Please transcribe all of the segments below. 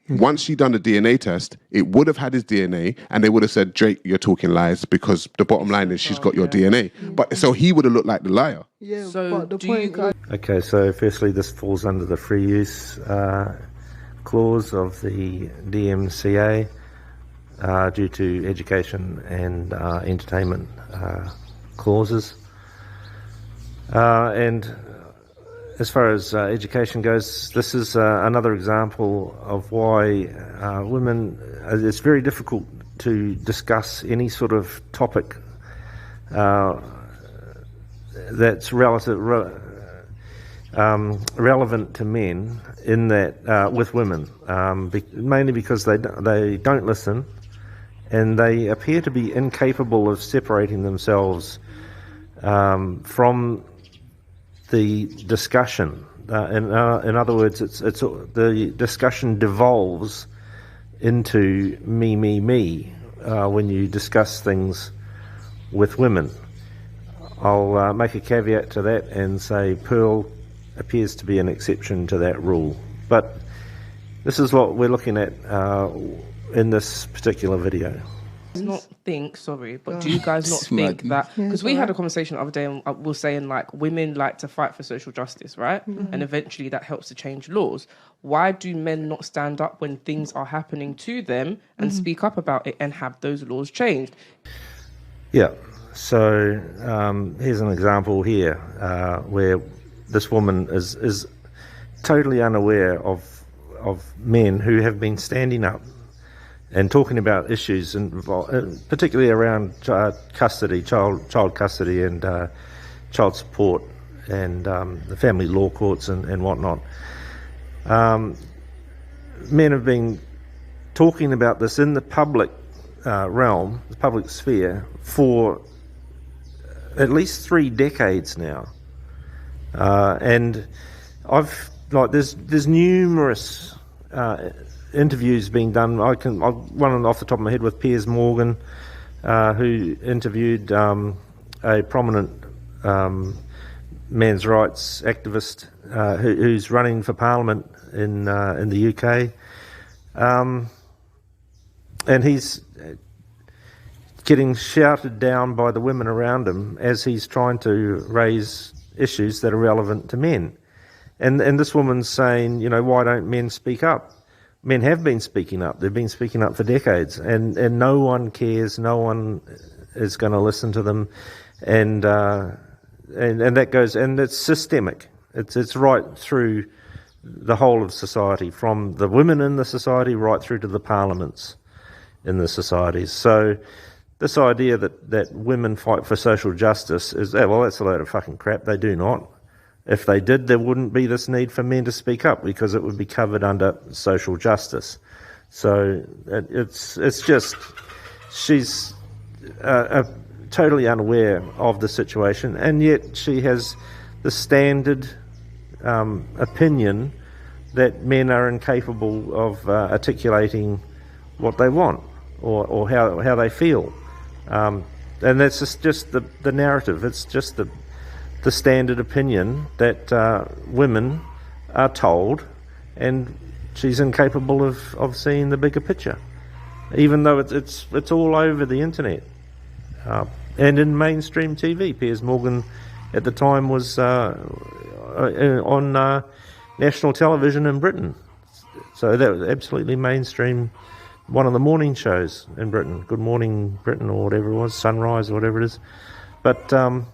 once she done the DNA test, it would have had his DNA, and they would have said, Drake, you're talking lies, because the bottom line is she's got your DNA. But so he would have looked like the liar. Yeah, So but the do point you guys... Okay, so firstly, this falls under the free use clause of the DMCA due to education and entertainment clauses. And as far as education goes, this is another example of why women, it's very difficult to discuss any sort of topic that's relevant to men in that with women, mainly because they don't listen, and they appear to be incapable of separating themselves from the discussion. In other words, it's the discussion devolves into me when you discuss things with women. I'll make a caveat to that and say Pearl appears to be an exception to that rule. But this is what we're looking at in this particular video. not think, sorry, but do you guys not think that, because we had a conversation the other day and we were saying like women like to fight for social justice, right? Mm-hmm. And eventually that helps to change laws. Why do men not stand up when things are happening to them and speak up about it and have those laws changed? Yeah, so here's an example here where this woman is totally unaware of men who have been standing up and talking about issues, particularly around custody, child custody and child support and the family law courts and whatnot. Men have been talking about this in the public realm, the public sphere, for at least 3 decades now. And there's numerous interviews being done. I'll run off the top of my head with Piers Morgan, who interviewed a prominent men's rights activist who's running for Parliament in the UK, and he's getting shouted down by the women around him as he's trying to raise issues that are relevant to men. And this woman's saying, why don't men speak up? Men have been speaking up. They've been speaking up for decades, and no one cares. No one is going to listen to them, and that goes, and it's systemic. It's right through the whole of society, from the women in the society right through to the parliaments in the societies. So this idea that women fight for social justice is, well, that's a load of fucking crap. They do not. If they did, there wouldn't be this need for men to speak up, because it would be covered under social justice. So it's just, she's totally unaware of the situation, and yet she has the standard opinion that men are incapable of articulating what they want or how they feel. And that's just the narrative. It's just the standard opinion that women are told, and she's incapable of seeing the bigger picture, even though it's all over the internet and in mainstream TV. Piers Morgan at the time was on national television in Britain, so that was absolutely mainstream. One of the morning shows in Britain, Good Morning Britain or whatever it was, Sunrise or whatever it is, but so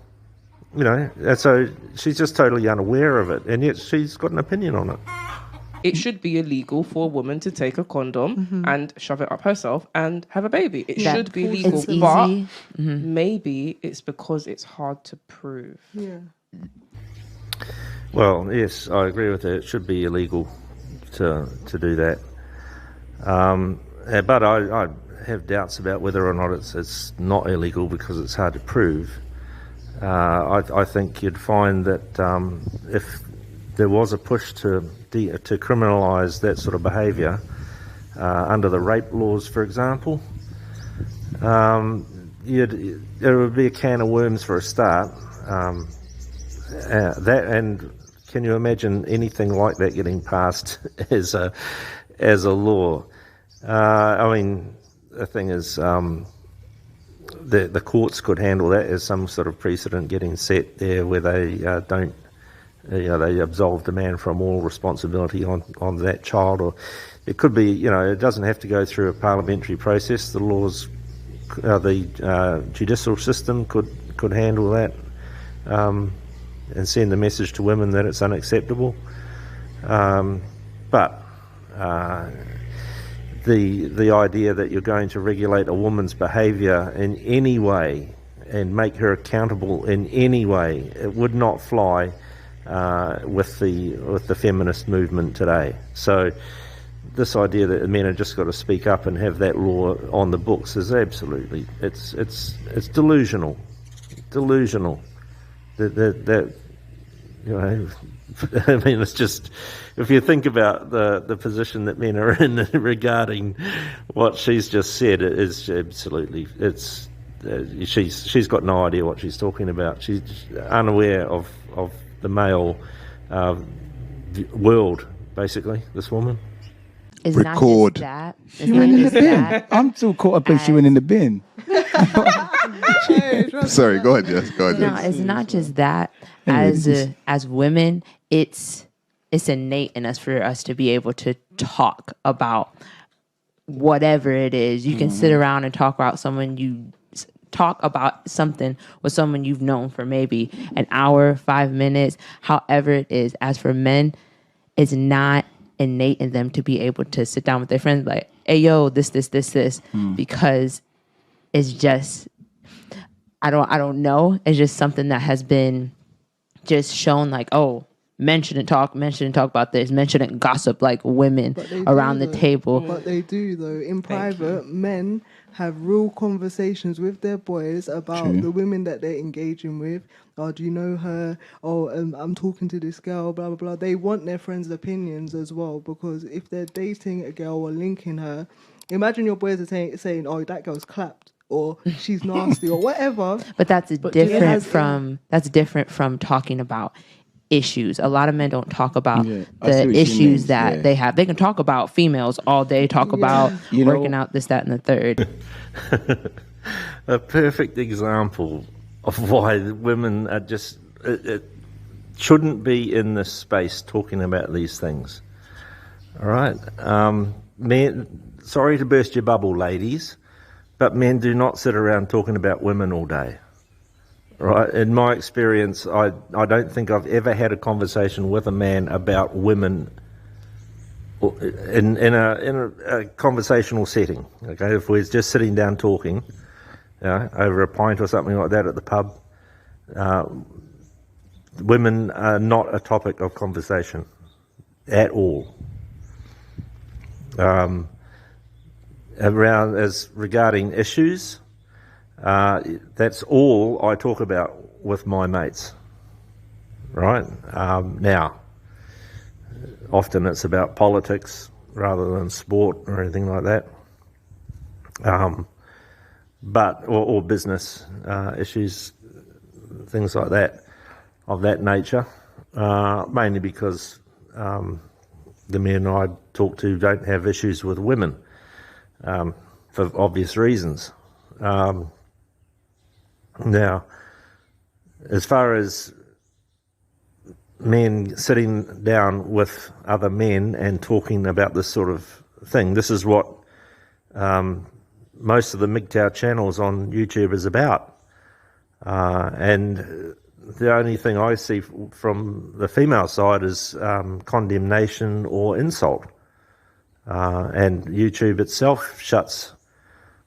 she's just totally unaware of it, and yet she's got an opinion on it. It should be illegal for a woman to take a condom and shove it up herself and have a baby. It should be legal, but maybe it's because it's hard to prove. Yeah. Well, yes, I agree with that. It should be illegal to do that. But I have doubts about whether or not it's not illegal because it's hard to prove. I think you'd find that if there was a push to criminalise that sort of behaviour under the rape laws, for example, there would be a can of worms for a start. That and can you imagine anything like that getting passed as a law? I mean, the thing is, the courts could handle that as some sort of precedent getting set there, where they don't, they absolve the man from all responsibility on that child, or it could be, it doesn't have to go through a parliamentary process. The laws, the judicial system could handle that, and send the message to women that it's unacceptable. But the idea that you're going to regulate a woman's behaviour in any way and make her accountable in any way, it would not fly with the feminist movement today. So this idea that men have just got to speak up and have that law on the books is absolutely, it's delusional. That I mean, it's just, if you think about the position that men are in regarding what she's just said, it is absolutely, she's got no idea what she's talking about. She's unaware of the male world, basically, this woman. It's Record. Not just that. She went in the bin. I'm still caught up in she went in the bin. Sorry, go ahead, Jess. Go ahead. No, it's not just that. As women, it's innate in us for us to be able to talk about whatever it is. You can sit around and talk about something with someone you've known for maybe an hour, 5 minutes, however it is. As for men, it's not innate in them to be able to sit down with their friends like, hey, yo, this, because it's just, I don't know. It's just something that has been just shown like, oh, men shouldn't talk about this. Men shouldn't gossip like women around the table. But they do, though. In private, men have real conversations with their boys about the women that they're engaging with. Oh, do you know her? Oh, I'm talking to this girl, blah, blah, blah. They want their friends' opinions as well, because if they're dating a girl or linking her, imagine your boys are saying, oh, that girl's clapped, or she's nasty, or whatever. But that's different from talking about issues. A lot of men don't talk about the issues that they have. They can talk about females all day, talk about working out, this, that, and the third. A perfect example of why women are just it shouldn't be in this space talking about these things. All right, men. Sorry to burst your bubble, ladies, but men do not sit around talking about women all day. Right. In my experience, I don't think I've ever had a conversation with a man about women in a conversational setting. Okay, if we're just sitting down talking, over a pint or something like that at the pub, women are not a topic of conversation at all. Regarding issues. That's all I talk about with my mates, right? Now, often it's about politics rather than sport or anything like that, or business issues, things like that, of that nature, mainly because the men I talk to don't have issues with women, for obvious reasons. Now, as far as men sitting down with other men and talking about this sort of thing, this is what most of the MGTOW channels on YouTube is about. And the only thing I see from the female side is condemnation or insult. And YouTube itself shuts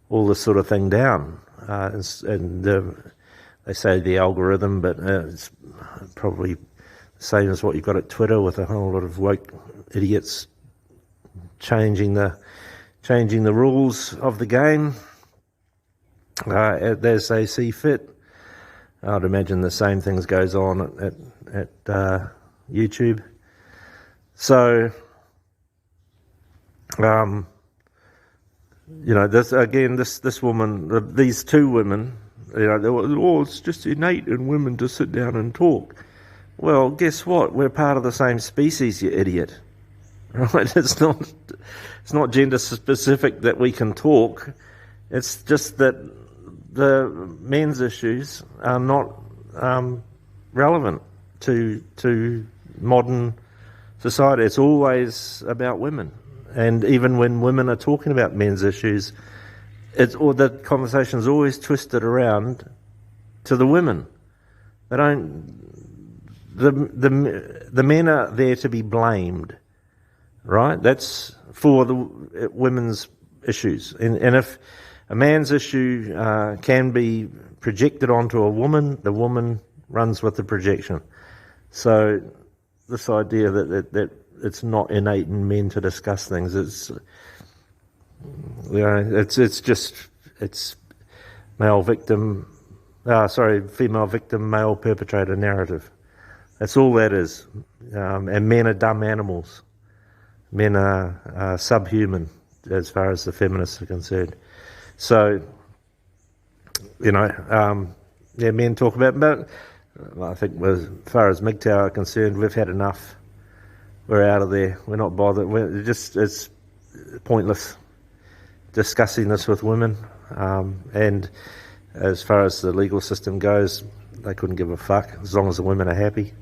all this sort of thing down. They say the algorithm, but it's probably the same as what you've got at Twitter, with a whole lot of woke idiots changing the rules of the game as they see fit. I'd imagine the same things goes on at YouTube. So, this woman, these two women, it's just innate in women to sit down and talk. Well, guess what? We're part of the same species, you idiot. Right? It's not gender specific that we can talk. It's just that the men's issues are not relevant to modern society. It's always about women, and even when women are talking about men's issues, the conversation's always twisted around to the women. They don't. The men are there to be blamed, right? That's for the women's issues, and if a man's issue can be projected onto a woman, the woman runs with the projection. So this idea that it's not innate in men to discuss things, it's female victim, male perpetrator narrative. That's all that is. And men are dumb animals. Men are subhuman as far as the feminists are concerned. So, men talk about, but I think as far as MGTOW are concerned, we've had enough. We're out of there. We're not bothered. It's pointless discussing this with women. And as far as the legal system goes, they couldn't give a fuck as long as the women are happy.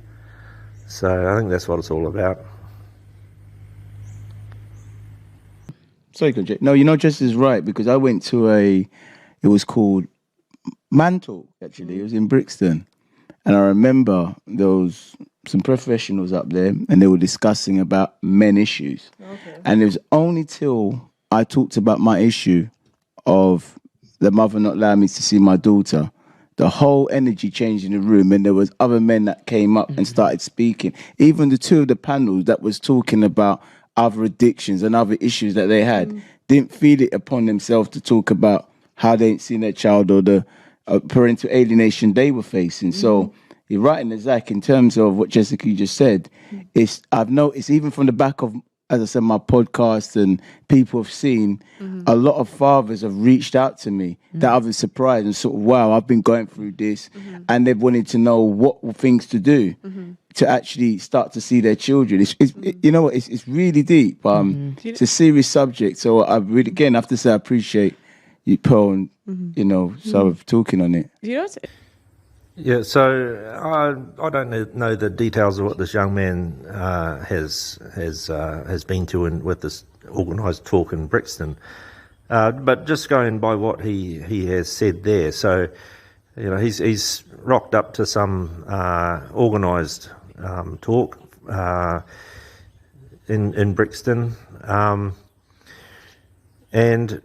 So I think that's what it's all about. Sorry, Jake. No, Jess is right, because I went to it was called Mantle, actually. It was in Brixton. And I remember there was some professionals up there and they were discussing about men issues. Okay. And it was only till I talked about my issue of the mother not allowing me to see my daughter, the whole energy changed in the room, and there was other men that came up and started speaking. Even the two of the panels that was talking about other addictions and other issues that they had didn't feel it upon themselves to talk about how they ain't seen their child or the parental alienation they were facing. So you're right in the Zach in terms of what Jessica just said. I've noticed even from the back of, as I said, my podcast and people have seen, a lot of fathers have reached out to me that I've been surprised and sort of, wow, I've been going through this, and they've wanted to know what things to do to actually start to see their children. It's really deep. It's a serious subject. So I really, again, I have to say I appreciate you, Pearl, and sort of talking on it. Yeah, so I don't know the details of what this young man has been to with this organised talk in Brixton, but just going by what he has said there. So, he's rocked up to some organised talk in Brixton, and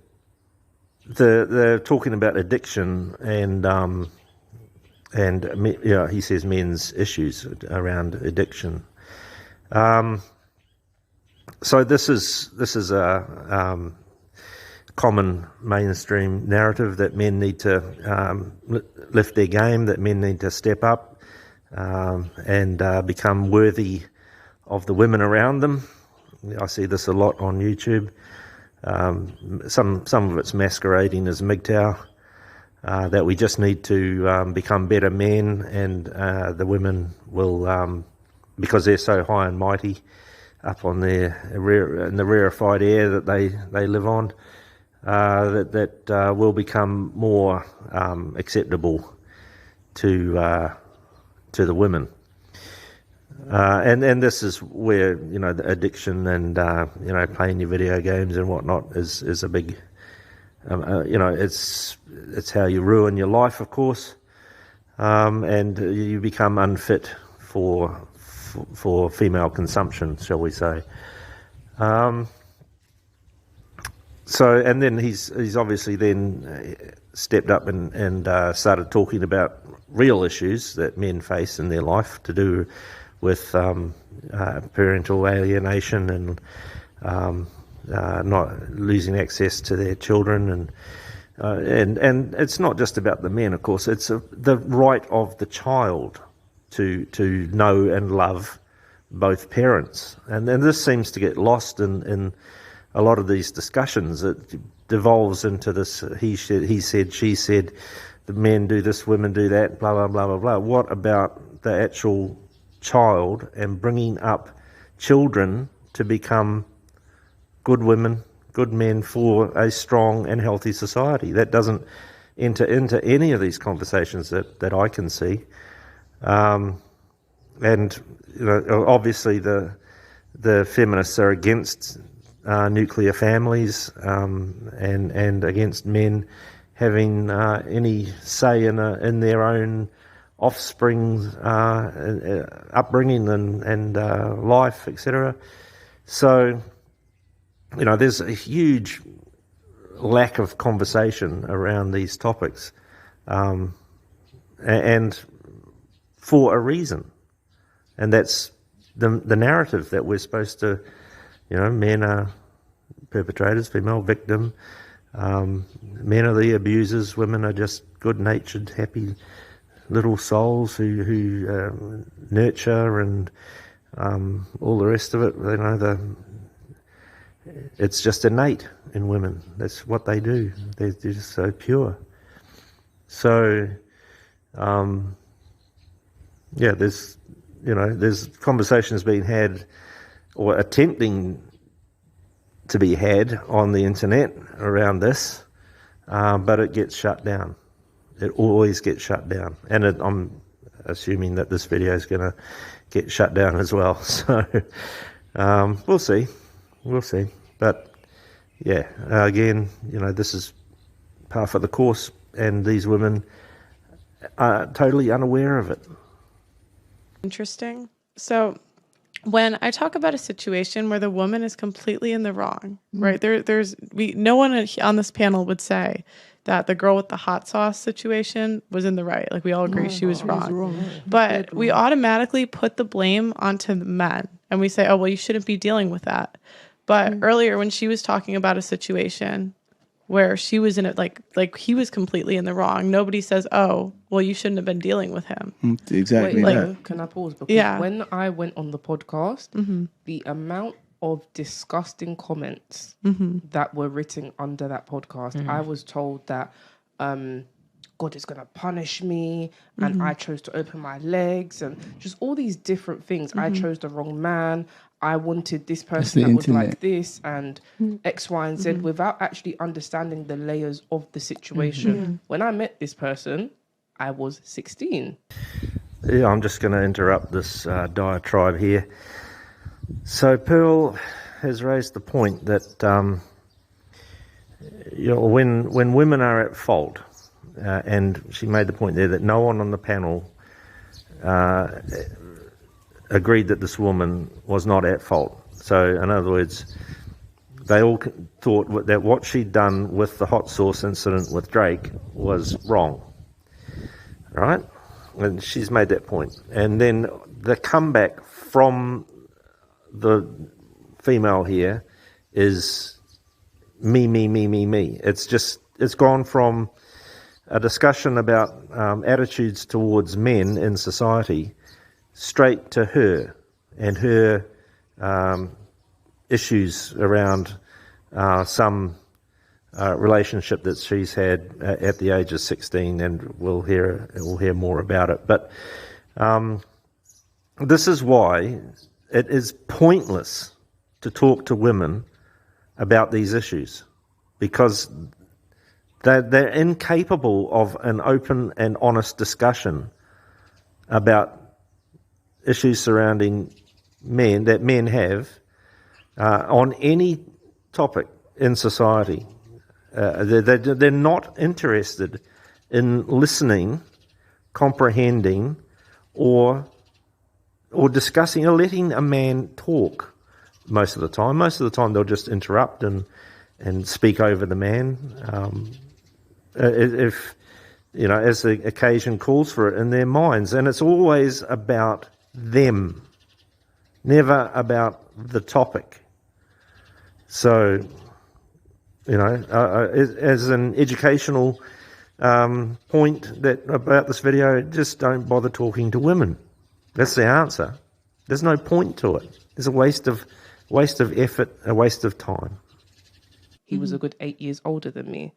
they're talking about addiction and he says men's issues around addiction. So this is a common mainstream narrative that men need to lift their game, that men need to step up and become worthy of the women around them. I see this a lot on YouTube. Some of it's masquerading as MGTOW. That we just need to become better men, and the women will, because they're so high and mighty up on in the rarefied air that they live on, that will become more acceptable to the women. And this is where the addiction and playing your video games and whatnot is a big. It's how you ruin your life, of course, and you become unfit for female consumption, shall we say? So, and then he's obviously then stepped up and started talking about real issues that men face in their life to do with parental alienation and not losing access to their children, and it's not just about the men, of course. It's the right of the child to know and love both parents, and this seems to get lost in a lot of these discussions. It devolves into this he said, she said, the men do this, women do that, blah blah blah blah blah. What about the actual child and bringing up children to become good women, good men for a strong and healthy society. That doesn't enter into any of these conversations that I can see. And obviously the feminists are against nuclear families and against men having any say in their own offspring's upbringing and life, etc. So, there's a huge lack of conversation around these topics, and for a reason, and that's the narrative that we're supposed to, men are perpetrators, female victim, men are the abusers, women are just good-natured, happy little souls who nurture and all the rest of it. It's just innate in women. That's what they do. They're just so pure. So, there's conversations being had or attempting to be had on the internet around this, but it gets shut down. It always gets shut down. And I'm assuming that this video is going to get shut down as well. So we'll see. But yeah, again, this is par for the course, and these women are totally unaware of it. Interesting. So when I talk about a situation where the woman is completely in the wrong, right? No one on this panel would say that the girl with the hot sauce situation was in the right. Like, we all agree she was wrong. But we automatically put the blame onto the men, and we say, oh, well, you shouldn't be dealing with that. But earlier, when she was talking about a situation where she was in it, like he was completely in the wrong, nobody says, oh, well, you shouldn't have been dealing with him. Exactly. Wait, can I pause? Because when I went on the podcast, the amount of disgusting comments that were written under that podcast, I was told that God is going to punish me, and I chose to open my legs, and just all these different things. I chose the wrong man. I wanted this person that was like this, and X, Y, and Z, without actually understanding the layers of the situation. When I met this person, I was 16. Yeah, I'm just going to interrupt this diatribe here. So Pearl has raised the point that when women are at fault, and she made the point there that no one on the panel agreed that this woman was not at fault. So, in other words, they all thought that what she'd done with the hot sauce incident with Drake was wrong, right? And she's made that point. And then the comeback from the female here is me. It's gone from a discussion about attitudes towards men in society straight to her and her issues around some relationship that she's had at the age of 16, and we'll hear more about it. But this is why it is pointless to talk to women about these issues, because they're incapable of an open and honest discussion about issues surrounding men that men have on any topic in society. They're not interested in listening, comprehending, or discussing, or letting a man talk most of the time. Most of the time they'll just interrupt and speak over the man. If as the occasion calls for it in their minds. And it's always about them, never about the topic. So, as an educational point about this video, just don't bother talking to women. That's the answer. There's no point to it. There's a waste of effort, a waste of time. He was a good 8 years older than me.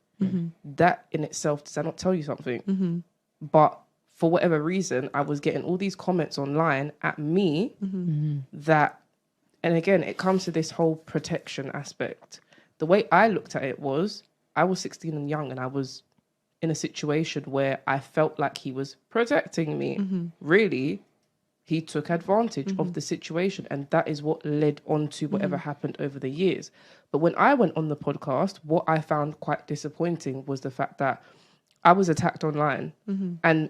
That in itself, does that not tell you something? But for whatever reason, I was getting all these comments online at me that, and again, it comes to this whole protection aspect. The way I looked at it was, I was 16 and young, and I was in a situation where I felt like he was protecting me. Really, he took advantage of the situation, and that is what led on to whatever happened over the years. But when I went on the podcast, what I found quite disappointing was the fact that I was attacked online, and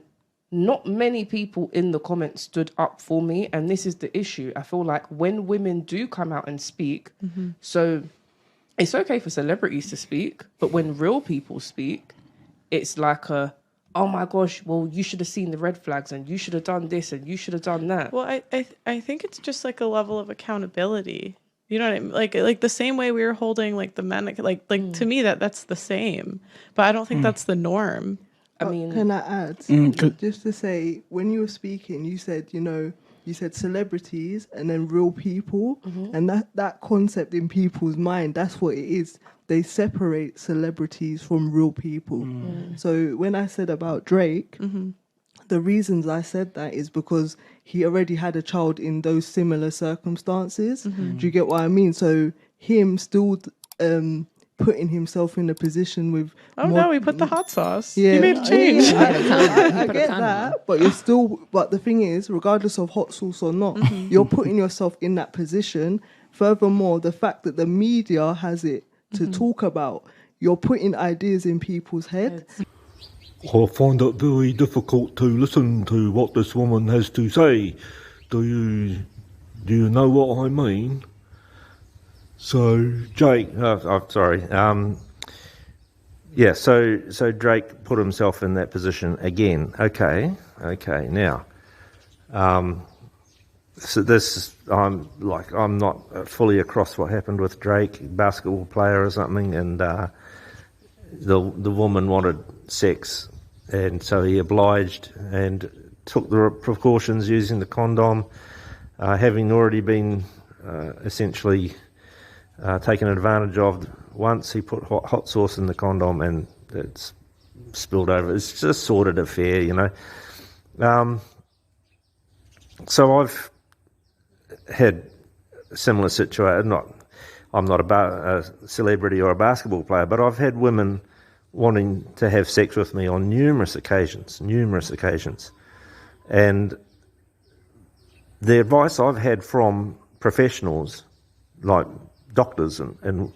not many people in the comments stood up for me. And this is the issue. I feel like when women do come out and speak, so it's okay for celebrities to speak, but when real people speak, it's like oh my gosh, well, you should have seen the red flags, and you should have done this, and you should have done that. Well, I think it's just like a level of accountability. You know what I mean? Like the same way we were holding like the men, like to me that's the same, but I don't think that's the norm. I mean, can I add just to say, when you were speaking, you said, you said celebrities and then real people, and that concept in people's mind, that's what it is. They separate celebrities from real people. So when I said about Drake, the reasons I said that is because he already had a child in those similar circumstances. Do you get what I mean? So him still putting himself in a position with... no, he put the hot sauce. Yeah. He made a change. I get that, but you're still... But the thing is, regardless of hot sauce or not, you're putting yourself in that position. Furthermore, the fact that the media has it to talk about, you're putting ideas in people's heads. I find it very difficult to listen to what this woman has to say. Do you know what I mean? So, Jake, sorry. So Drake put himself in that position again. Okay. Now, so this, I'm not fully across what happened with Drake, basketball player or something, and the woman wanted sex, and so he obliged and took the precautions using the condom, having already been essentially taken advantage of once. He put hot sauce in the condom and it's spilled over. It's just a sordid affair, So I've had similar situation. I'm not a celebrity or a basketball player, but I've had women wanting to have sex with me on numerous occasions. And the advice I've had from professionals, like doctors and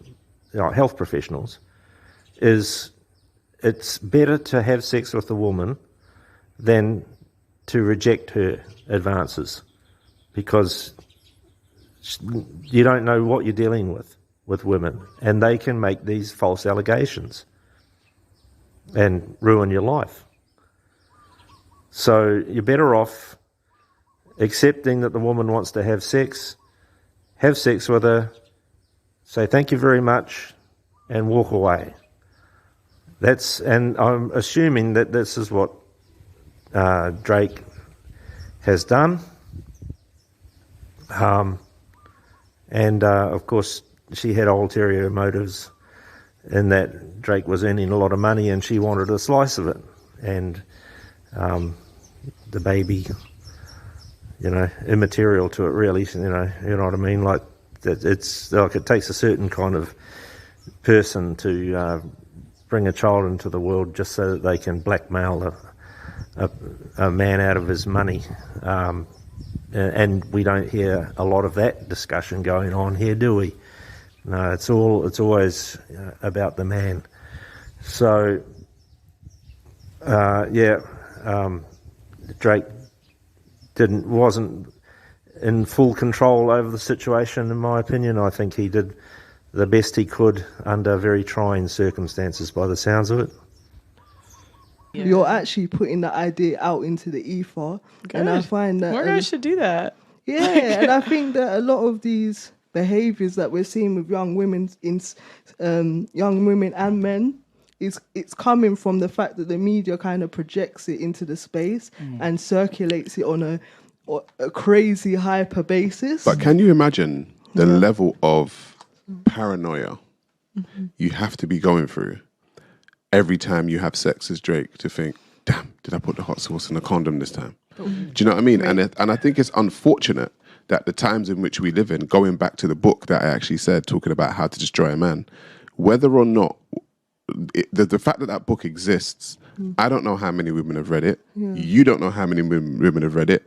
health professionals, is it's better to have sex with a woman than to reject her advances, because you don't know what you're dealing with women, and they can make these false allegations and ruin your life. So you're better off accepting that the woman wants to have sex with her, say thank you very much, and walk away. And I'm assuming that this is what Drake has done. And of course, she had ulterior motives in that Drake was earning a lot of money and she wanted a slice of it. And the baby, immaterial to it really, you know what I mean? Like, it's like it takes a certain kind of person to bring a child into the world just so that they can blackmail a man out of his money. And we don't hear a lot of that discussion going on here, do we? No, it's always about the man. So, Drake wasn't in full control over the situation, in my opinion. I think he did the best he could under very trying circumstances, by the sounds of it. Yeah. You're actually putting the idea out into the ether. Good. And I find that... More guys should do that. Yeah, and I think that a lot of these behaviours that we're seeing with young women and men, it's coming from the fact that the media kind of projects it into the space and circulates it on a crazy hyper basis. But can you imagine the level of paranoia you have to be going through every time you have sex as Drake to think, damn, did I put the hot sauce in the condom this time? Do you know what I mean? And I think it's unfortunate that the times in which we live in, going back to the book that I actually said, talking about how to destroy a man, whether or not, the fact that that book exists, I don't know how many women have read it. Yeah. You don't know how many women have read it.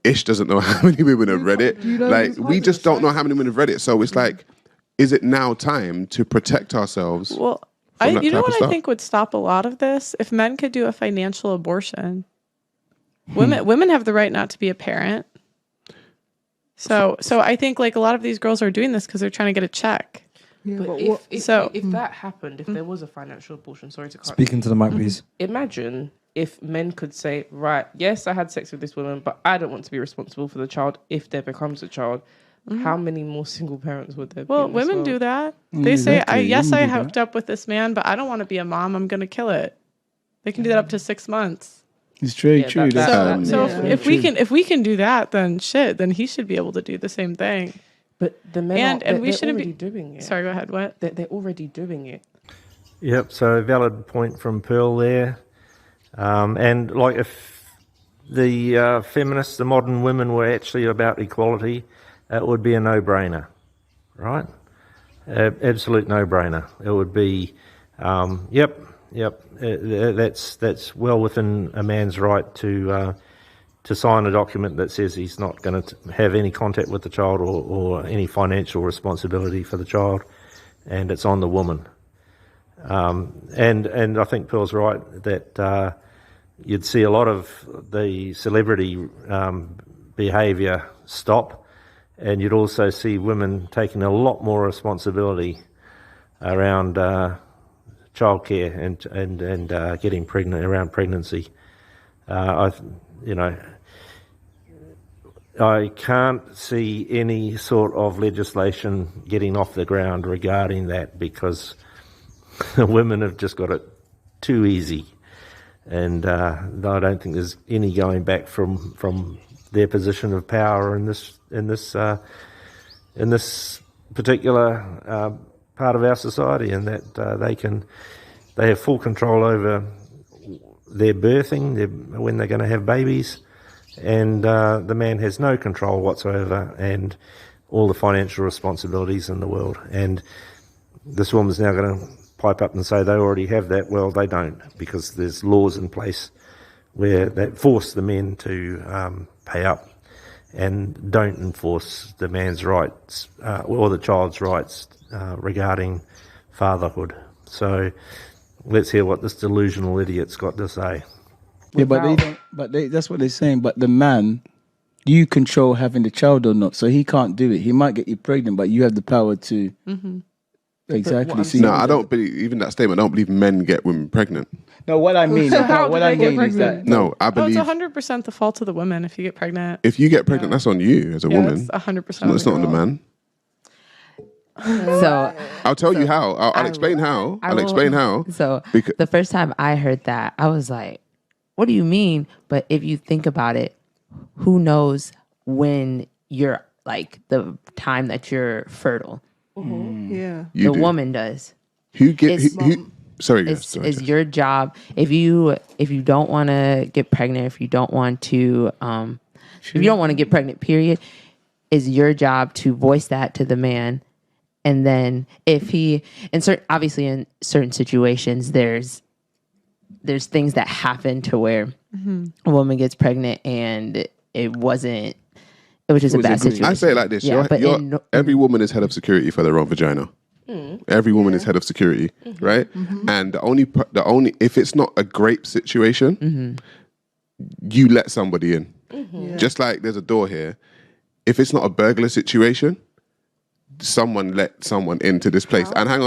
Ish doesn't know how many women have read it. Like, we just don't know how many women have read it. So it's like, is it now time to protect ourselves? Well, you know what I think would stop a lot of this? If men could do a financial abortion. Women have the right not to be a parent. So I think like a lot of these girls are doing this because they're trying to get a check. Yeah, but if that happened, if there was a financial abortion, sorry to cut Speak into the mic, please. Imagine if men could say, right, yes, I had sex with this woman, but I don't want to be responsible for the child if there becomes a child. How many more single parents would there be? Well, women do that. They say, I hooked up with this man, but I don't want to be a mom. I'm going to kill it. They can do that up to 6 months. It's very true. If we can do that, then he should be able to do the same thing. But the men and we shouldn't be be doing it. Sorry, go ahead. What? They're already doing it. Yep. So valid point from Pearl there. And like if the feminists, the modern women, were actually about equality, it would be a no-brainer, right? Absolute no-brainer. It would be, yep. That's well within a man's right to sign a document that says he's not going to have any contact with the child or any financial responsibility for the child, and it's on the woman. And I think Pearl's right that you'd see a lot of the celebrity behaviour stop, and you'd also see women taking a lot more responsibility around childcare and getting pregnant, around pregnancy. I can't see any sort of legislation getting off the ground regarding that because women have just got it too easy, and I don't think there's any going back from their position of power in this particular part of our society, and that they have full control over their birthing, when they're going to have babies, and the man has no control whatsoever and all the financial responsibilities in the world. And this woman's now going to pipe up and say they already have that. Well, they don't, because there's laws in place where that force the men to pay up and don't enforce the man's rights or the child's rights regarding fatherhood. So let's hear what this delusional idiot's got to say. Yeah, but they don't. But that's what they're saying. But the man, you control having the child or not, so he can't do it. He might get you pregnant, but you have the power to exactly. See, no, I don't believe even that statement. I don't believe men get women pregnant. No, what I mean, So is that no, I believe it's 100% the fault of the woman if you get pregnant. If you get pregnant, that's on you as a woman. It's 100%. It's not on the man. So I'll tell you how. I'll explain how. I'll explain how. So the first time I heard that, I was like, what do you mean? But if you think about it, who knows when you're like the time that you're fertile? Yeah. The woman does. Sorry, it's your job. If you don't want to get pregnant, if you don't want to get pregnant, period, it's your job to voice that to the man. And then if he, obviously in certain situations, there's things that happen to where a woman gets pregnant and it was just a bad situation. I say it like this: every woman is head of security for their own vagina. Every woman is head of security, right? And the only if it's not a grape situation, you let somebody in. Just like there's a door here. If it's not a burglar situation, someone let someone into this place. And hang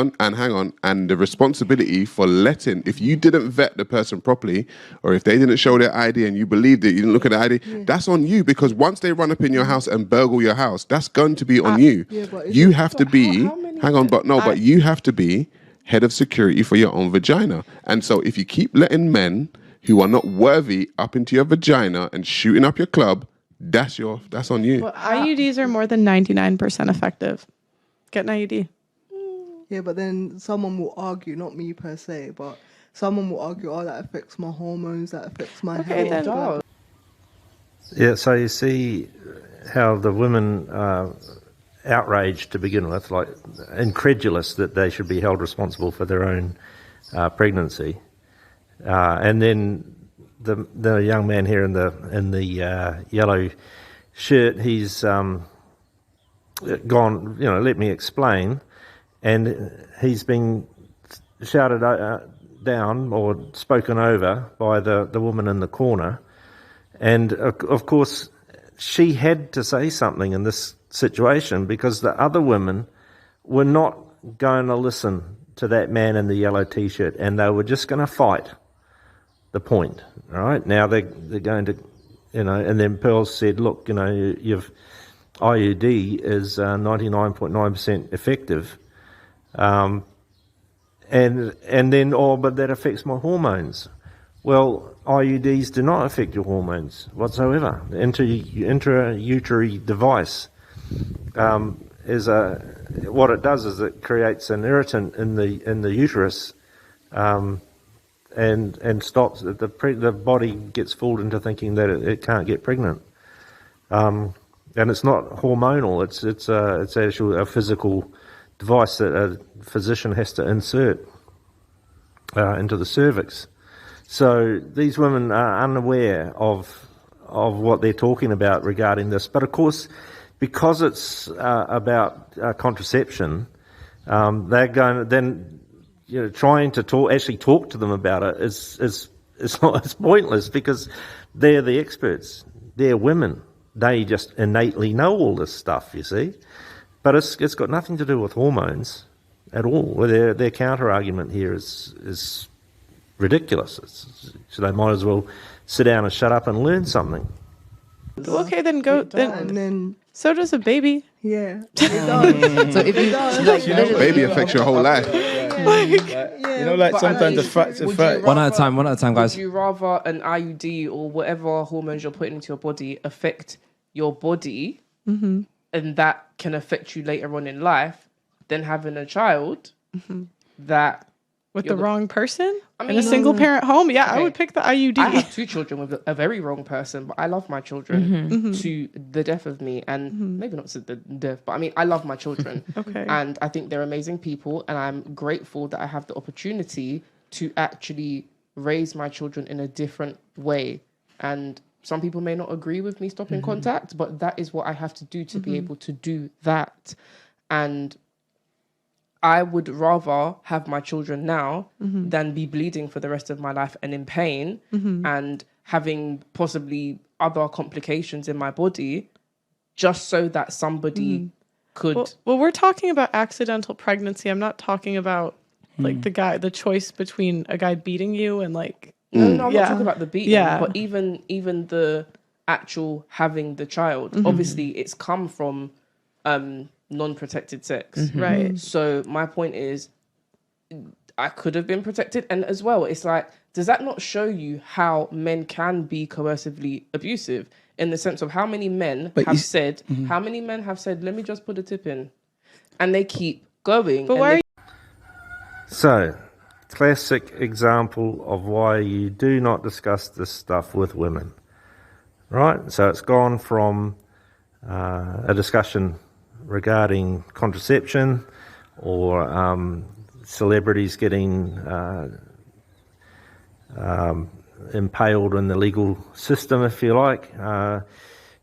on. And the responsibility for letting, if you didn't vet the person properly, or if they didn't show their ID and you believed it, you didn't look at the ID, that's on you, because once they run up in your house and burgle your house, that's going to be on you. You have to be, but you have to be head of security for your own vagina. And so if you keep letting men who are not worthy up into your vagina and shooting up your club, that's on you. Well, IUDs are more than 99% effective. Get an IUD. Yeah, but then someone will argue, not me per se, but someone will argue, oh, that affects my hormones, that affects my Okay, health. then. Yeah, so you see how the women are outraged to begin with, like incredulous that they should be held responsible for their own pregnancy, and then the young man here in the yellow shirt, he's gone. Let me explain, and he's been shouted down or spoken over by the woman in the corner. And of course, she had to say something in this situation because the other women were not going to listen to that man in the yellow T-shirt, and they were just going to fight the point. Right now, they're going to, And then Pearl said, "Look, you've IUD is 99.9% effective, and then but that affects my hormones." Well, IUDs do not affect your hormones whatsoever. Intrauterine device what it does is it creates an irritant in the uterus, and stops the body gets fooled into thinking that it can't get pregnant, and it's not hormonal. It's actually a physical device that a physician has to insert into the cervix. So these women are unaware of what they're talking about regarding this. But of course, because it's about contraception, they're going to then trying to talk to them about it is pointless because they're the experts. They're women. They just innately know all this stuff. You see, but it's got nothing to do with hormones at all. Their counter argument here is ridiculous. So they might as well sit down and shut up and learn something. Okay, then go. Then so does a baby. Yeah, it does. So if you baby affects your whole life. Sometimes the facts are fact. One at a time, guys. Would you rather an IUD or whatever hormones you're putting into your body affect your body, and that can affect you later on in life, than having a child that with the wrong person in a single parent home? Yeah, okay. I would pick the IUD. I have 2 children with a very wrong person, but I love my children to the death of me, and maybe not to the death, but I mean, I love my children. Okay. And I think they're amazing people, and I'm grateful that I have the opportunity to actually raise my children in a different way. And some people may not agree with me stopping contact, but that is what I have to do to be able to do that. And I would rather have my children now than be bleeding for the rest of my life and in pain and having possibly other complications in my body just so that somebody could... Well, we're talking about accidental pregnancy. I'm not talking about like the choice between a guy beating you and like... No, I'm not talking about the beating, but even the actual having the child. Obviously, it's come from... non-protected sex. Right. So my point is, I could have been protected. And as well, it's like, does that not show you how men can be coercively abusive? In the sense of how many men have said, let me just put a tip in. And they keep going. But So, classic example of why you do not discuss this stuff with women. Right? So it's gone from a discussion regarding contraception or celebrities getting impaled in the legal system, if you like,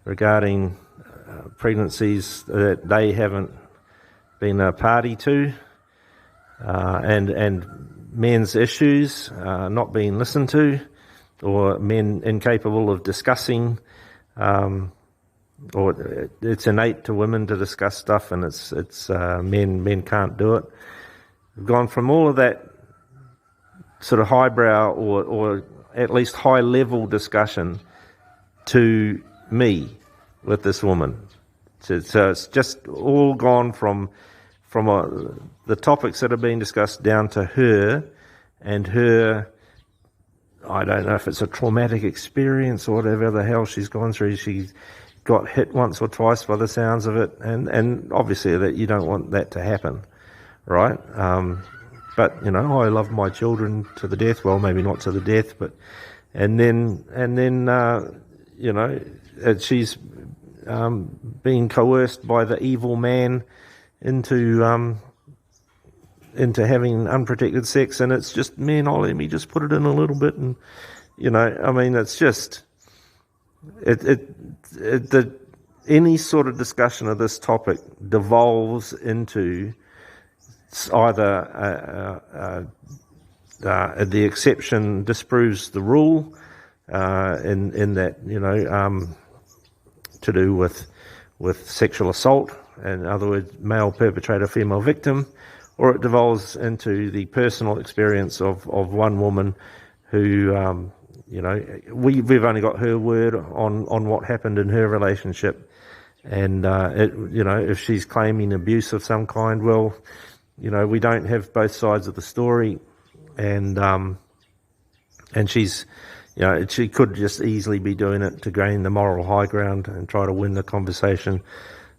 regarding pregnancies that they haven't been a party to, and men's issues not being listened to, or men incapable of discussing, or it's innate to women to discuss stuff, and it's men can't do it. We've gone from all of that sort of highbrow or at least high level discussion to me with this woman. So it's just all gone from the topics that are being discussed down to her and her. I don't know if it's a traumatic experience or whatever the hell she's gone through. She's got hit once or twice by the sounds of it, and obviously that you don't want that to happen, right? but I love my children to the death. Well, maybe not to the death, but and then she's being coerced by the evil man into having unprotected sex, and it's just, man, let me just put it in a little bit, and it's just any sort of discussion of this topic devolves into either the exception disproves the rule, in that to do with sexual assault, in other words, male perpetrator, female victim, or it devolves into the personal experience of one woman who, we've only got her word on what happened in her relationship, and if she's claiming abuse of some kind, well, we don't have both sides of the story, and she's, she could just easily be doing it to gain the moral high ground and try to win the conversation,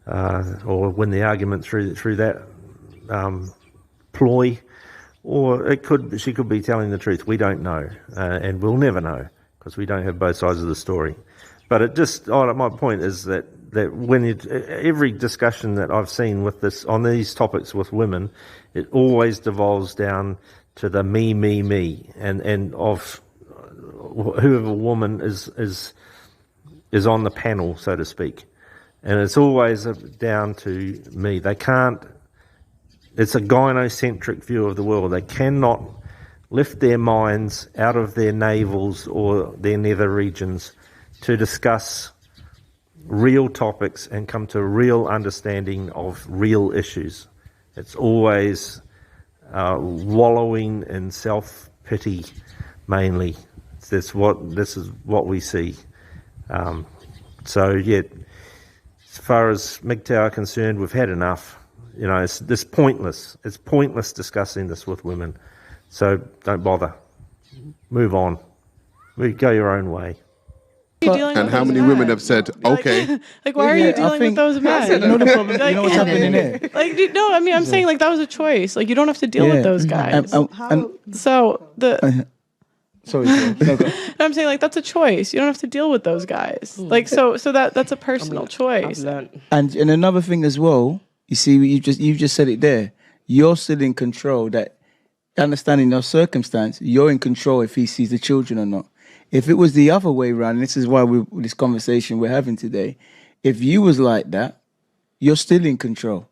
or win the argument through that ploy, or she could be telling the truth. We don't know, and we'll never know because we don't have both sides of the story. But it just, my point is that when every discussion that I've seen with this on these topics with women, it always devolves down to the me, and of whoever woman is on the panel, so to speak, and it's always down to me. They can't. It's a gynocentric view of the world. They cannot lift their minds out of their navels or their nether regions to discuss real topics and come to a real understanding of real issues. It's always wallowing in self-pity mainly. This is what we see. So yeah, as far as MGTOW are concerned, we've had enough. It's pointless. It's pointless discussing this with women. So don't bother. Move on. Go your own way. And how many women have said, okay? Why are you dealing with those men? You know the problem. You know what's happening there? I'm saying that was a choice. You don't have to deal with those guys. Sorry. No, go. I'm saying that's a choice. You don't have to deal with those guys. So that's a personal choice. And another thing as well, you see, you just said it there. You're still in control. That understanding your circumstance, you're in control if he sees the children or not. If it was the other way around, and this is why this conversation we're having today, if you was like that, you're still in control.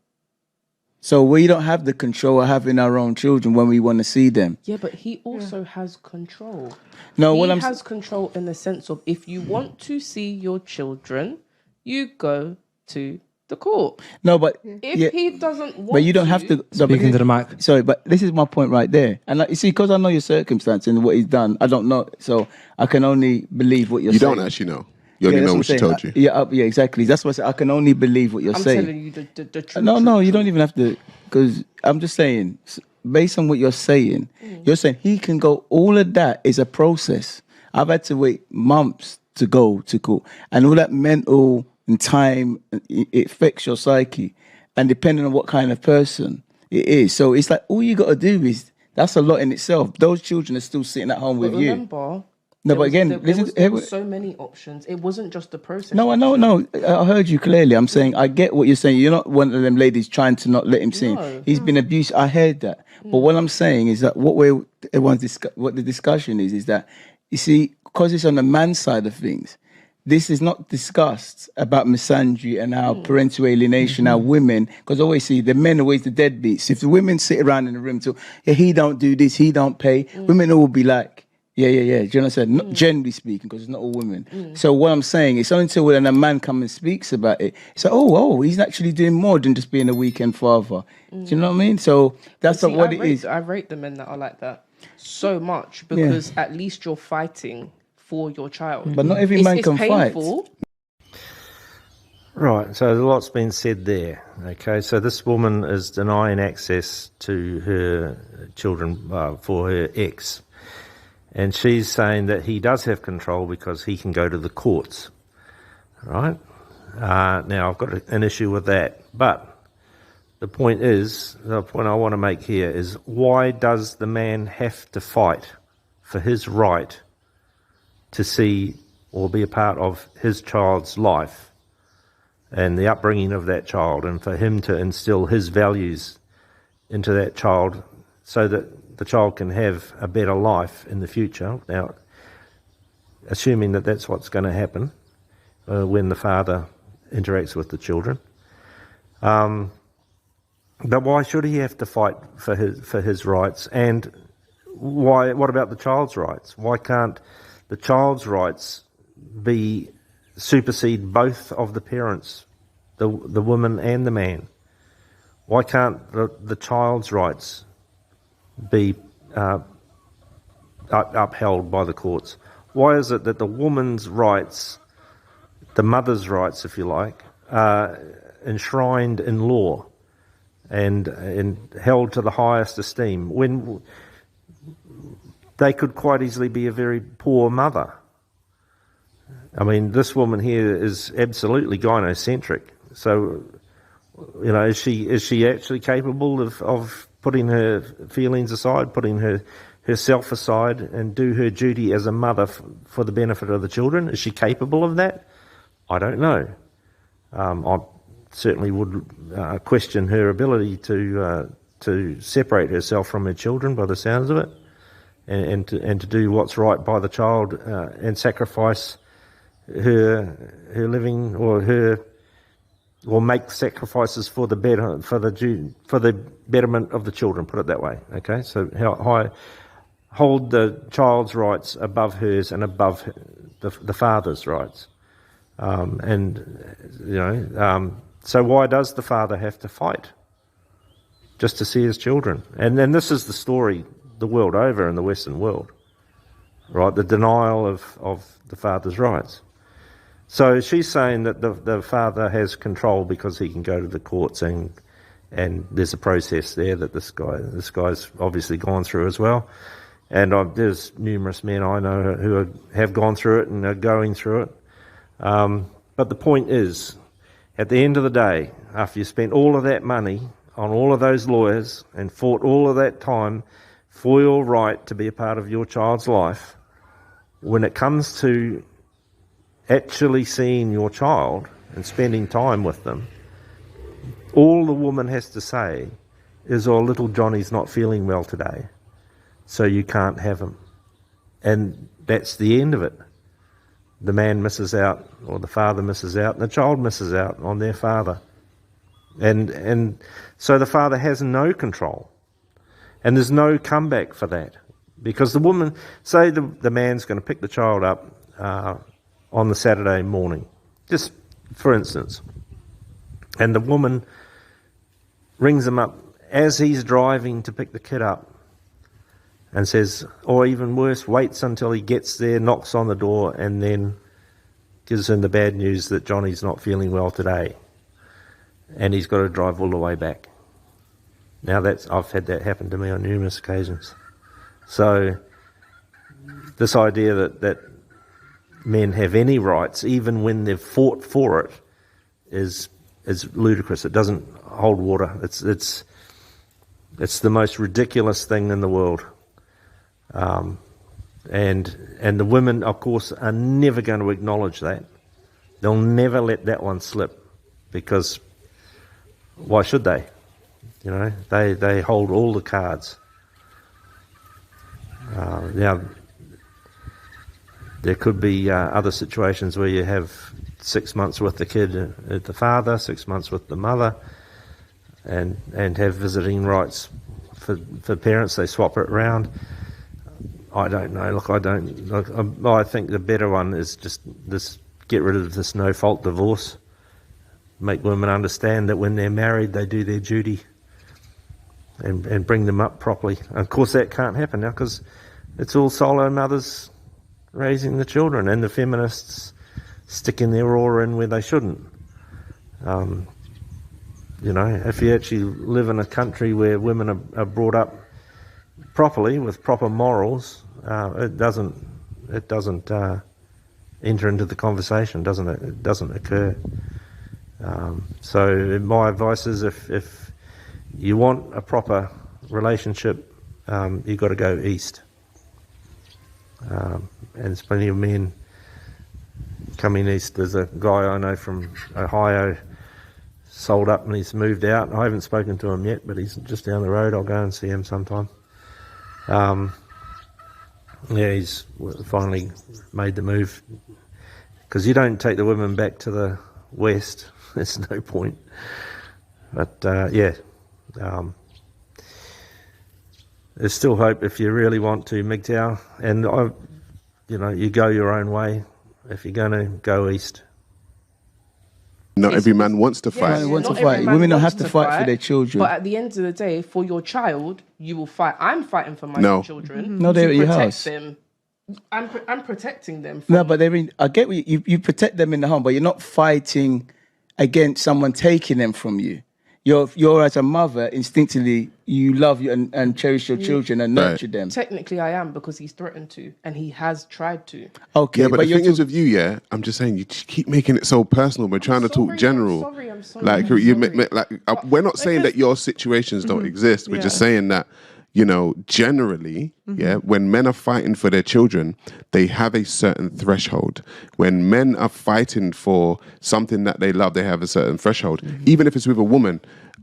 So we don't have the control of having our own children when we want to see them. Yeah, but he also has control. No, he has control in the sense of if you want to see your children, you go to the court. No, but if he doesn't want, but you don't have to. Speaking to the mic. Sorry, but this is my point right there. And you see, because I know your circumstance and what he's done, I don't know, so I can only believe what you're saying. You don't actually know. You only know what she told you. Yeah, exactly. That's what I said. I can only believe what you're saying. I'm telling you the truth. No, you don't even have to, because I'm just saying, based on what you're saying, you're saying he can go. All of that is a process. I've had to wait months to go to court, and all that mental and time, it affects your psyche, and depending on what kind of person it is. So it's all you got to do is, that's a lot in itself. Those children are still sitting at home with you. Remember, no, but again, there was so many options. It wasn't just the process. No, I heard you clearly. I'm saying I get what you're saying. You're not one of them ladies trying to not let him see. No. He's been abused. I heard that. But what I'm saying is that what the discussion is that, you see, because it's on the man's side of things, this is not discussed about misandry and how parental alienation, how women, because I always see the men are always the deadbeats. If the women sit around in the room, he don't do this, he don't pay, women all be like, yeah. Do you understand? Not generally speaking, because it's not all women. So what I'm saying, it's only until when a man comes and speaks about it, it's he's actually doing more than just being a weekend father. Do you know what I mean? So that's what it is. I rate the men that are like that so much, because at least you're fighting for your child. But not every man can painful. fight. Right, so a lot's been said there. Okay, so this woman is denying access to her children for her ex. And she's saying that he does have control because he can go to the courts. Right? Now, I've got an issue with that. But the point I want to make here is, why does the man have to fight for his right to see or be a part of his child's life and the upbringing of that child, and for him to instill his values into that child so that the child can have a better life in the future? Now, assuming that that's what's going to happen when the father interacts with the children. But why should he have to fight for his rights? And what about the child's rights? Why can't the child's rights supersede both of the parents, the woman and the man? Why can't the child's rights be upheld by the courts? Why is it that the woman's rights, the mother's rights, if you like, are enshrined in law and held to the highest esteem, when they could quite easily be a very poor mother? I mean, this woman here is absolutely gynocentric. So, you know, is she actually capable of putting her feelings aside, putting herself aside, and do her duty as a mother for the benefit of the children? Is she capable of that? I don't know. I certainly would question her ability to separate herself from her children, by the sounds of it, and to do what's right by the child, and sacrifice her living, or make sacrifices for the betterment of the children. Put it that way. Okay, so hold the child's rights above hers and above the father's rights, So why does the father have to fight just to see his children? And then this is the story the world over in the Western world, right? The denial of the father's rights. So she's saying that the father has control because he can go to the courts, and there's a process there that this guy's obviously gone through as well. And there's numerous men I know who have gone through it and are going through it. But the point is, at the end of the day, after you spent all of that money on all of those lawyers and fought all of that time for your right to be a part of your child's life, when it comes to actually seeing your child and spending time with them, all the woman has to say is, "Oh, little Johnny's not feeling well today, so you can't have him." And that's the end of it. The man misses out, or the father misses out, and the child misses out on their father. And so the father has no control. And there's no comeback for that. Because the woman, say the man's going to pick the child up on the Saturday morning, just for instance, and the woman rings him up as he's driving to pick the kid up and says, or even worse, waits until he gets there, knocks on the door, and then gives him the bad news that Johnny's not feeling well today and he's got to drive all the way back. Now I've had that happen to me on numerous occasions. So this idea that men have any rights, even when they've fought for it, is ludicrous. It doesn't hold water. It's the most ridiculous thing in the world. And the women, of course, are never going to acknowledge that. They'll never let that one slip, because why should they? You know, they hold all the cards. Now, there could be other situations where you have 6 months with the kid at the father, 6 months with the mother, and have visiting rights for parents. They swap it around. I don't know. Look, I think the better one is just this: get rid of this no-fault divorce. Make women understand that when they're married, they do their duty, and bring them up properly. And of course, that can't happen now because it's all solo mothers raising the children, and the feminists sticking their oar in where they shouldn't. You know, if you actually live in a country where women are brought up properly with proper morals, it doesn't enter into the conversation. It doesn't occur. So my advice is, if you want a proper relationship, you've got to go east. And there's plenty of men coming east. There's a guy I know from Ohio, sold up and he's moved out. I haven't spoken to him yet, but he's just down the road. I'll go and see him sometime. He's finally made the move, because you don't take the women back to the west. There's no point. But there's still hope if you really want to MGTOW, and you go your own way if you're going to go east. Not every man wants to fight. Women don't have to fight for their children. But at the end of the day, for your child, you will fight. I'm fighting for my children. No, they're at your house. Them. I'm protecting them. No, but I get what you protect them in the home, but you're not fighting against someone taking them from you. You're as a mother, instinctively, you love you and cherish your children and nurture them. Technically, I am, because he's threatened to, and he has tried to. Okay, yeah, but the thing is with you, I'm just saying, you keep making it so personal. We're trying to talk general. I'm sorry. We're not saying that your situations don't exist. We're just saying that, generally, when men are fighting for their children, they have a certain threshold. When men are fighting for something that they love, they have a certain threshold. Even if it's with a woman,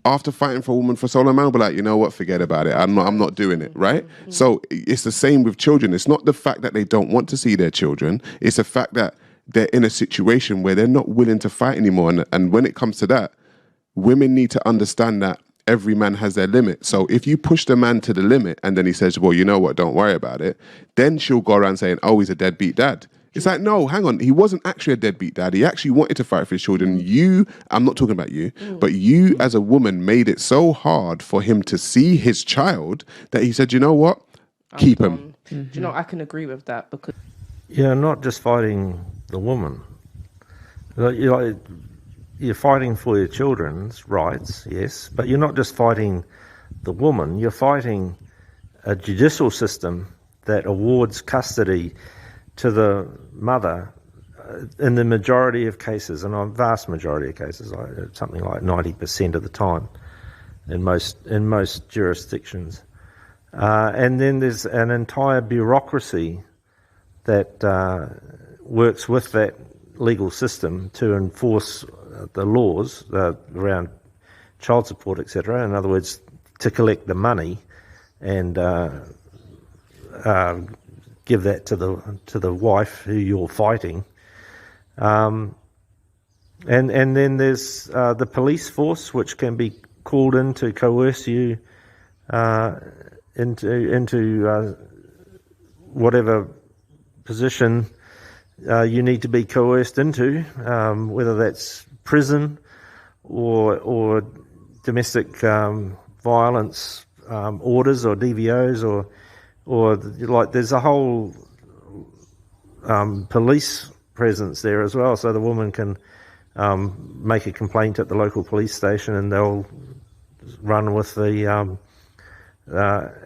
after fighting for a woman for so long, man will be like, you know what, forget about it. I'm not doing it, right? So it's the same with children. It's not the fact that they don't want to see their children. It's the fact that they're in a situation where they're not willing to fight anymore. And when it comes to that, women need to understand that every man has their limit. So if you push the man to the limit and then he says, well, you know what, don't worry about it, then she'll go around saying, oh, he's a deadbeat dad. It's like, no, hang on. He wasn't actually a deadbeat dad. He actually wanted to fight for his children. I'm not talking about you, but you as a woman made it so hard for him to see his child that he said, you know what, keep him. Do you know, I can agree with that, because... Yeah, not just fighting the woman. You're fighting for your children's rights, yes, but you're not just fighting the woman. You're fighting a judicial system that awards custody to the mother in the majority of cases, and a vast majority of cases, something like 90% of the time in most jurisdictions. And then there's an entire bureaucracy that works with that legal system to enforce the laws around child support, etc. In other words, to collect the money and give that to the wife who you're fighting, and then there's the police force, which can be called in to coerce you into whatever position you need to be coerced into, whether that's prison or domestic violence orders or DVOs or like there's a whole police presence there as well, so the woman can make a complaint at the local police station and they'll run with the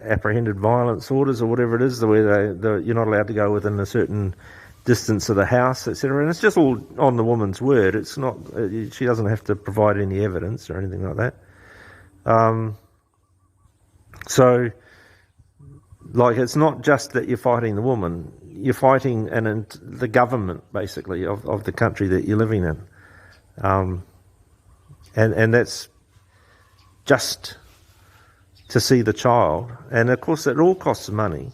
apprehended violence orders or whatever it is, the way you're not allowed to go within a certain distance of the house, etc. And it's just all on the woman's word. It's not, she doesn't have to provide any evidence or anything like that. So, like, it's not just that you're fighting the woman, you're fighting the government, basically, of the country that you're living in. And that's just to see the child. And, of course, it all costs money,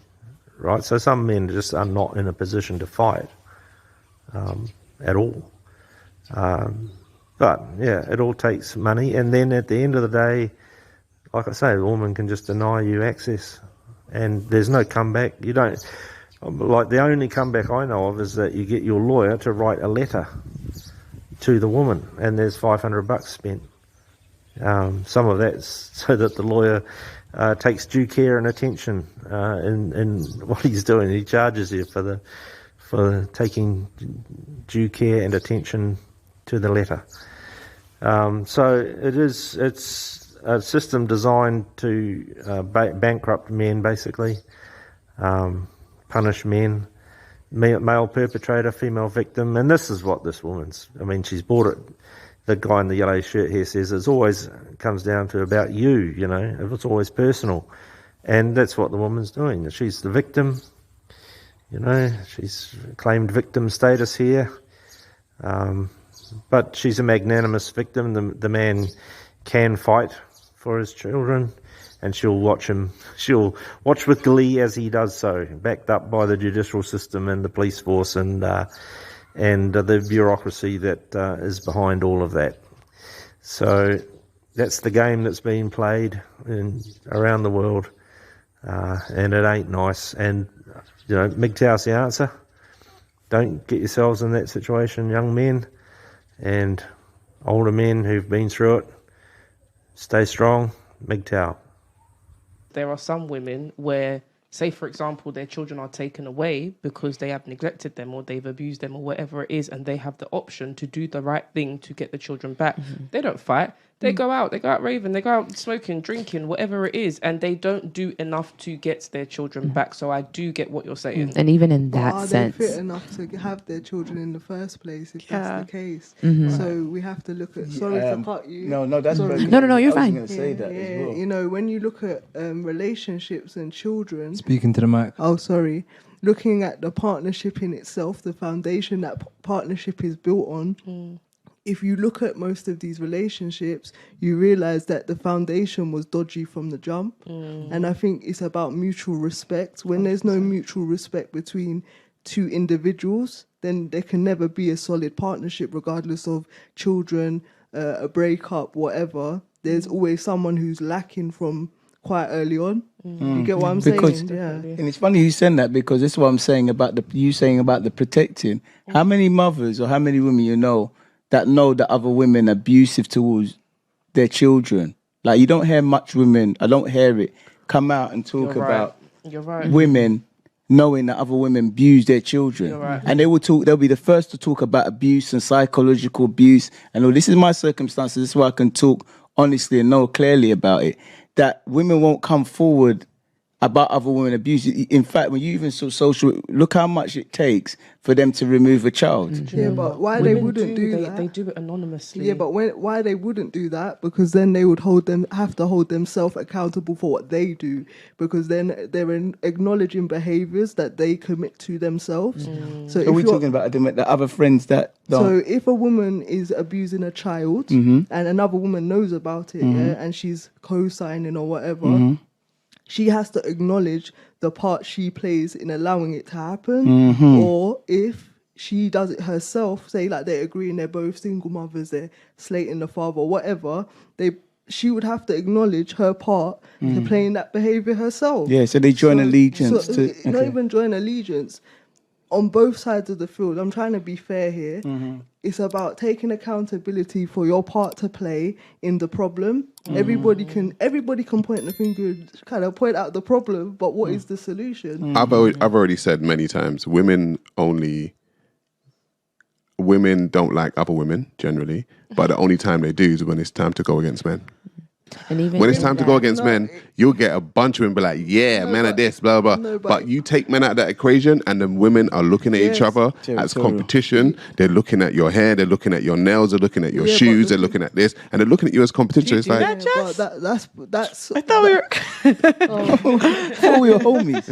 right? So some men just are not in a position to fight at all. But, yeah, it all takes money. And then at the end of the day, like I say, the woman can just deny you access. And there's no comeback. You don't... Like, the only comeback I know of is that you get your lawyer to write a letter to the woman, and there's $500 spent. Some of that's so that the lawyer takes due care and attention in what he's doing. He charges you for taking due care and attention to the letter. So it's a system designed to bankrupt men, basically, punish men, male perpetrator, female victim, and this is what this woman's. I mean, she's brought it the guy in the yellow shirt here says, it always comes down to about you, it's always personal. And that's what the woman's doing. She's the victim, she's claimed victim status here. But she's a magnanimous victim. The man can fight for his children, and she'll watch with glee as he does so, backed up by the judicial system and the police force and the bureaucracy that is behind all of that. So that's the game that's being played around the world, and it ain't nice. And MGTOW's the answer. Don't get yourselves in that situation, young men and older men who've been through it. Stay strong, MGTOW. There are some women where, say, for example, their children are taken away because they have neglected them or they've abused them or whatever it is, and they have the option to do the right thing to get the children back. Mm-hmm. They don't fight. They go out raving, they go out smoking, drinking, whatever it is, and they don't do enough to get their children back. So I do get what you're saying. And even in that sense, are they fit enough to have their children in the first place, if that's the case? Mm-hmm. So we have to look at, sorry to cut you. No, that's very No, you're fine. I was going to say that as well. When you look at relationships and children. Speaking to the mic. Oh, sorry. Looking at the partnership in itself, the foundation that partnership is built on. If you look at most of these relationships, you realize that the foundation was dodgy from the jump. And I think it's about mutual respect. When there's no mutual respect between two individuals, then there can never be a solid partnership, regardless of children, a breakup, whatever. There's always someone who's lacking from quite early on. You get what I'm saying? Yeah. And it's funny you said that, because this is what I'm saying about the protecting. How many mothers or how many women that know that other women are abusive towards their children? Like, you don't hear much women, I don't hear it, come out and talk about women knowing that other women abuse their children. And they'll be the first to talk about abuse and psychological abuse. And this is my circumstances, this is why I can talk honestly and know clearly about it. That women won't come forward about other women abuse. In fact, when you even saw social, look how much it takes for them to remove a child. Yeah, but why they wouldn't do that? They do it anonymously. Yeah, but why they wouldn't do that? Because then they would have to hold themselves accountable for what they do. Because then they're acknowledging behaviours that they commit to themselves. So are we talking about the other friends that don't? So if a woman is abusing a child and another woman knows about it, and she's co-signing or whatever, she has to acknowledge the part she plays in allowing it to happen. Or if she does it herself, say like they're agreeing, they're both single mothers, they're slating the father, whatever, she would have to acknowledge her part to playing that behaviour herself. Yeah, so they join allegiance Not even join allegiance. On both sides of the field, I'm trying to be fair here. It's about taking accountability for your part to play in the problem. Everybody can point the finger, kind of point out the problem, but what is the solution? I've already said many times, women don't like other women generally, but the only time they do is when it's time to go against men. And even when it's time to go against men, you'll get a bunch of women be like, men are this, blah, blah. But you take men out of that equation, and then women are looking at each other as competition. They're looking at your hair, they're looking at your nails, they're looking at your shoes, they're looking at this, and they're looking at you as competition. It's like, that's. I thought we were. Before we were homies.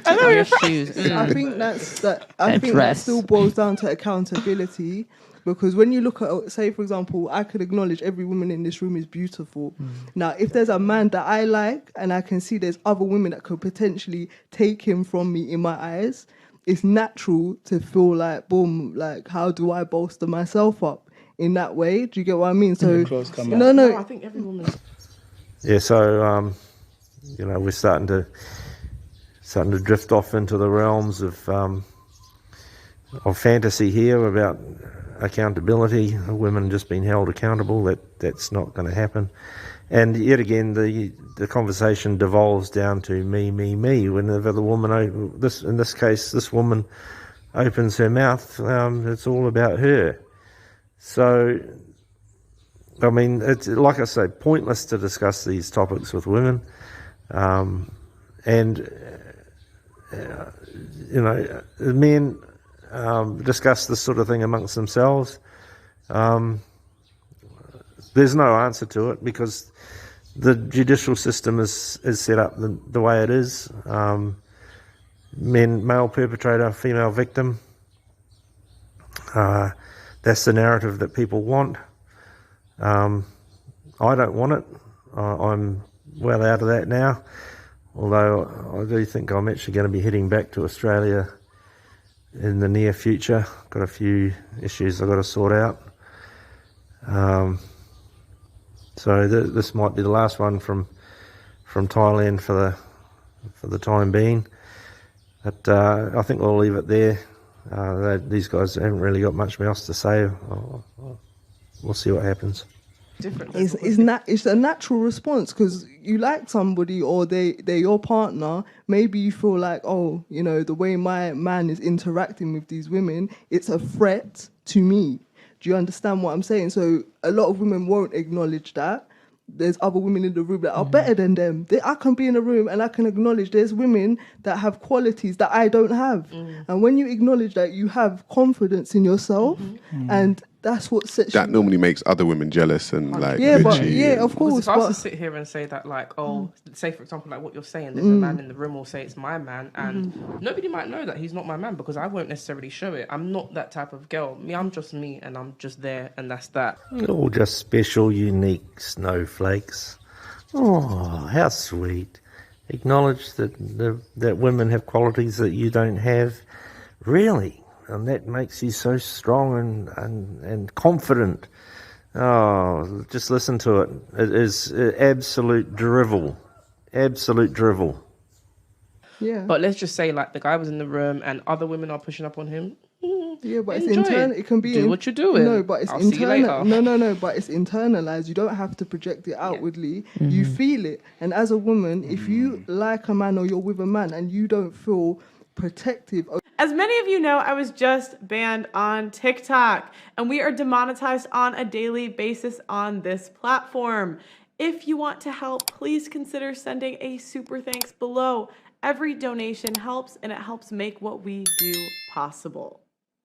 I thought we were shoes. I think that still boils down to accountability. Because when you look at, say, for example, I could acknowledge every woman in this room is beautiful. Now, if there's a man that I like and I can see there's other women that could potentially take him from me in my eyes, it's natural to feel like, boom, like, how do I bolster myself up in that way? Do you get what I mean? So, no, I think every woman. Yeah, so, we're starting to drift off into the realms of fantasy here about accountability, women just being held accountable. That's not going to happen. And yet again, the conversation devolves down to me. Whenever the woman, in this case, this woman opens her mouth, it's all about her. So, I mean, it's like I say, pointless to discuss these topics with women, men discuss this sort of thing amongst themselves. there's no answer to it because the judicial system is set up the way it is. Male perpetrator, female victim. That's the narrative that people want. I don't want it. I'm well out of that now. Although I do think I'm actually going to be heading back to Australia in the near future. Got a few issues I've got to sort out. So this might be the last one from Thailand for the time being. But I think we'll leave it there. These guys haven't really got much else to say. We'll see what happens. It's a natural response because you like somebody or they're your partner. Maybe you feel like, oh, you know, the way my man is interacting with these women, it's a threat to me. Do you understand what I'm saying? So a lot of women won't acknowledge that. There's other women in the room that are better than them. I can be in a room and I can acknowledge there's women that have qualities that I don't have. And when you acknowledge that, you have confidence in yourself, and that's what sets that normally makes other women jealous and like of course. If I was to sit here and say that, like, say for example, like what you're saying, there's a man in the room will say it's my man, and nobody might know that he's not my man because I won't necessarily show it. I'm not that type of girl. I'm just me, and I'm just there, and that's that. You're all just special, unique snowflakes. Oh, how sweet! Acknowledge that women have qualities that you don't have. Really. And that makes you so strong and confident. Oh, just listen to it. It is absolute drivel. Absolute drivel. Yeah. But let's just say, like, the guy was in the room and other women are pushing up on him. Yeah, but it's internal. It can be do what you're doing. No, but it's internal. No, but it's internalized. You don't have to project it outwardly. You feel it. And as a woman, if you like a man or you're with a man and you don't feel protective. As many of you know, I was just banned on TikTok, and we are demonetized on a daily basis on this platform. If you want to help, please consider sending a super thanks below. Every donation helps, and it helps make what we do possible.